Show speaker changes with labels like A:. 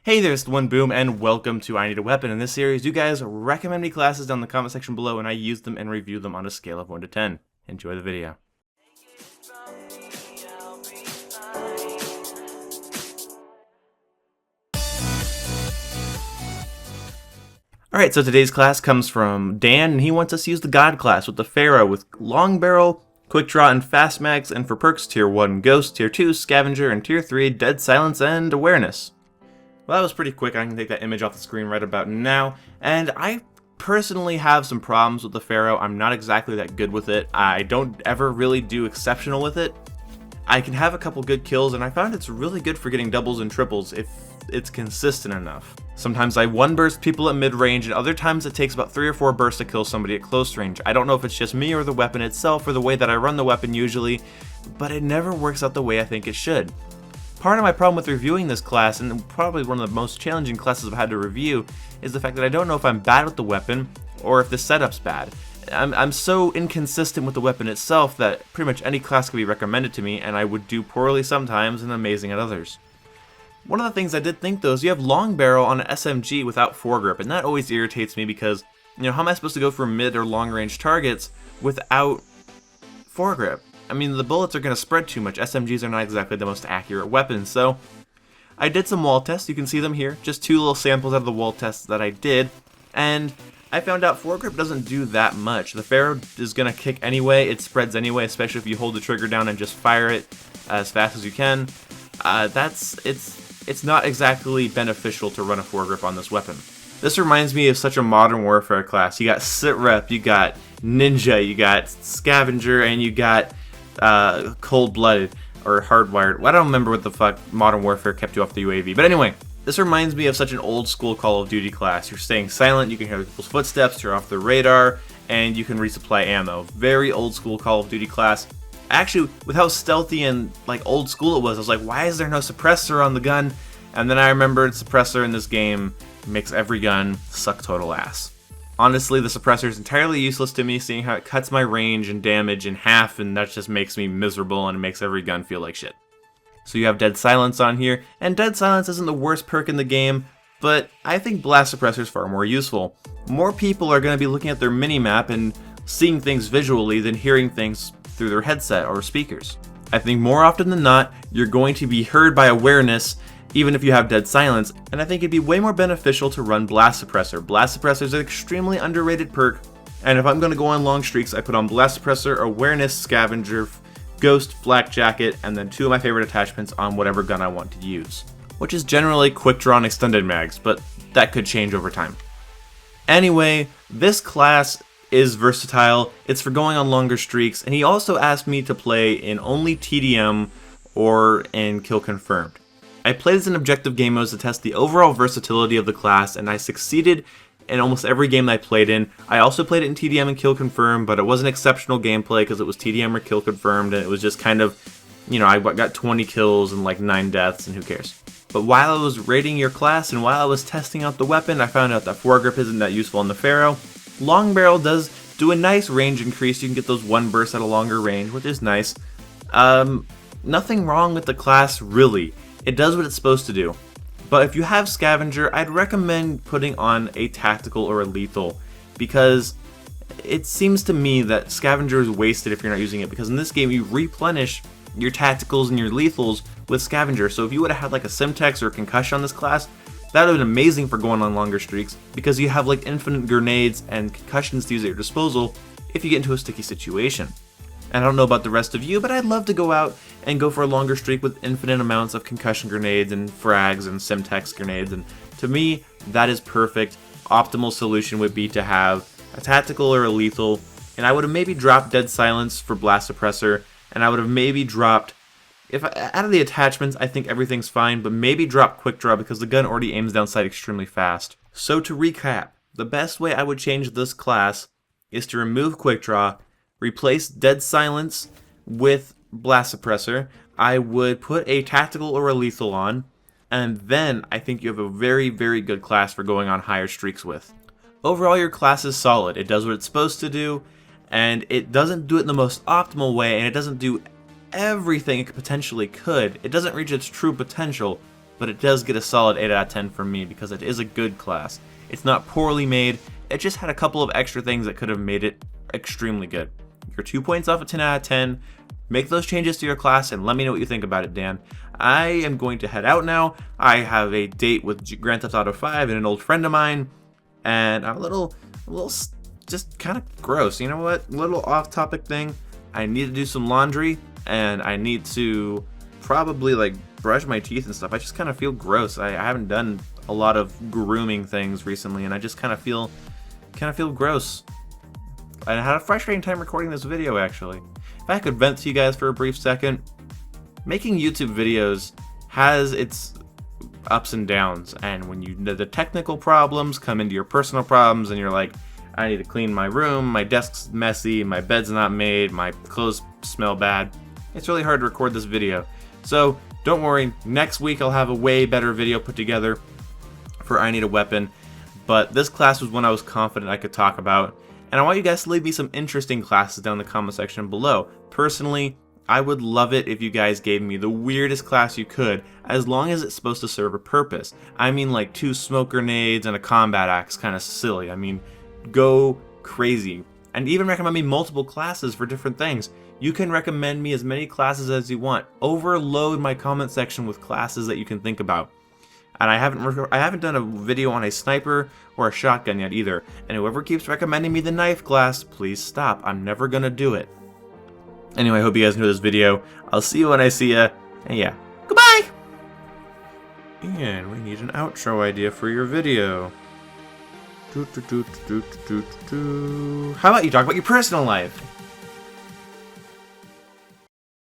A: Hey there, it's the One Boom, and welcome to I Need a Weapon. In this series, you guys recommend me classes down in the comment section below, and I use them and review them on a scale of 1 to 10. Enjoy the video. Alright, so today's class comes from Dan, and he wants us to use the God class with the Pharaoh with Long Barrel, Quick Draw, and Fast Mags, and for perks, Tier 1 Ghost, Tier 2 Scavenger, and Tier 3 Dead Silence and Awareness. Well, that was pretty quick. I can take that image off the screen right about now. And I personally have some problems with the Pharaoh. I'm not exactly that good with it. I don't ever really do exceptional with it. I can have a couple good kills, and I found it's really good for getting doubles and triples if it's consistent enough. Sometimes I one-burst people at mid-range, and other times it takes about 3 or 4 bursts to kill somebody at close range. I don't know if it's just me or the weapon itself or the way that I run the weapon usually, but it never works out the way I think it should. Part of my problem with reviewing this class, and probably one of the most challenging classes I've had to review, is the fact that I don't know if I'm bad with the weapon, or if the setup's bad. I'm so inconsistent with the weapon itself that pretty much any class could be recommended to me, and I would do poorly sometimes and amazing at others. One of the things I did think though is you have Long Barrel on an SMG without foregrip, and that always irritates me because, how am I supposed to go for mid or long range targets without foregrip? I mean, the bullets are going to spread too much. SMGs are not exactly the most accurate weapons, so I did some wall tests. You can see them here. Just 2 little samples out of the wall tests that I did, and I found out foregrip doesn't do that much. The Pharaoh is going to kick anyway. It spreads anyway, especially if you hold the trigger down and just fire it as fast as you can. It's not exactly beneficial to run a foregrip on this weapon. This reminds me of such a Modern Warfare class. You got Sit Rep, you got Ninja, you got Scavenger, and you got Cold-Blooded or Hardwired. I don't remember what the fuck Modern Warfare kept you off the UAV. But anyway, this reminds me of such an old school Call of Duty class. You're staying silent, you can hear people's footsteps, you're off the radar, and you can resupply ammo. Very old school Call of Duty class. Actually, with how stealthy and old school it was, I was like, why is there no suppressor on the gun? And then I remembered suppressor in this game makes every gun suck total ass. Honestly, the suppressor is entirely useless to me, seeing how it cuts my range and damage in half, and that just makes me miserable and it makes every gun feel like shit. So you have Dead Silence on here, and Dead Silence isn't the worst perk in the game, but I think Blast Suppressor is far more useful. More people are going to be looking at their minimap and seeing things visually than hearing things through their headset or speakers. I think more often than not, you're going to be heard by awareness even if you have Dead Silence, and I think it'd be way more beneficial to run Blast Suppressor. Blast Suppressor is an extremely underrated perk, and if I'm going to go on long streaks, I put on Blast Suppressor, Awareness, Scavenger, Ghost, Flak Jacket, and then 2 of my favorite attachments on whatever gun I want to use, which is generally Quick Draw and Extended Mags, but that could change over time. Anyway, this class is versatile, it's for going on longer streaks, and he also asked me to play in only TDM or in Kill Confirmed. I played as an objective game mode to test the overall versatility of the class, and I succeeded in almost every game that I played in. I also played it in TDM and Kill Confirmed, but it wasn't exceptional gameplay because it was TDM or Kill Confirmed, and it was just kind of, I got 20 kills and 9 deaths, and who cares. But while I was rating your class and while I was testing out the weapon, I found out that foregrip isn't that useful in the Pharaoh. Long Barrel does do a nice range increase. You can get those one bursts at a longer range, which is nice. Nothing wrong with the class, really. It does what it's supposed to do. But if you have Scavenger, I'd recommend putting on a tactical or a lethal, because it seems to me that Scavenger is wasted if you're not using it, because in this game you replenish your tacticals and your lethals with Scavenger. So if you would have had a Simtex or a Concussion on this class, that would have been amazing for going on longer streaks, because you have infinite grenades and concussions to use at your disposal if you get into a sticky situation. And I don't know about the rest of you, but I'd love to go out and go for a longer streak with infinite amounts of concussion grenades and frags and Simtex grenades, and to me, that is perfect. Optimal solution would be to have a tactical or a lethal, and I would have maybe dropped Dead Silence for Blast Suppressor, and I would have maybe dropped, out of the attachments, I think everything's fine, but maybe drop Quick Draw because the gun already aims down sight extremely fast. So to recap, the best way I would change this class is to remove Quick Draw, replace Dead Silence with Blast Suppressor. I would put a tactical or a lethal on, and then I think you have a very, very good class for going on higher streaks with. Overall, your class is solid. It does what it's supposed to do, and it doesn't do it in the most optimal way, and it doesn't do everything it potentially could. It doesn't reach its true potential, but it does get a solid 8 out of 10 from me because it is a good class. It's not poorly made, it just had a couple of extra things that could have made it extremely good. You're 2 points off a 10 out of 10. Make those changes to your class and let me know what you think about it, Dan. I am going to head out now. I have a date with Grand Theft Auto 5 and an old friend of mine, and I'm a little just kind of gross. You know what? Little off-topic thing. I need to do some laundry, and I need to probably like brush my teeth and stuff. I just kind of feel gross. I haven't done a lot of grooming things recently, and I just kind of feel gross. I had a frustrating time recording this video, actually. If I could vent to you guys for a brief second, making YouTube videos has its ups and downs, and when the technical problems come into your personal problems, and you're like, I need to clean my room, my desk's messy, my bed's not made, my clothes smell bad, it's really hard to record this video. So don't worry, next week I'll have a way better video put together for I Need a Weapon, but this class was one I was confident I could talk about, and I want you guys to leave me some interesting classes down in the comment section below. Personally, I would love it if you guys gave me the weirdest class you could, as long as it's supposed to serve a purpose. I mean, like 2 smoke grenades and a combat axe, kind of silly. I mean, go crazy. And even recommend me multiple classes for different things. You can recommend me as many classes as you want. Overload my comment section with classes that you can think about. And I haven't done a video on a sniper or a shotgun yet either. And whoever keeps recommending me the knife class, please stop. I'm never gonna do it. Anyway, I hope you guys enjoyed this video. I'll see you when I see ya. And yeah, goodbye! And we need an outro idea for your video. How about you talk about your personal life?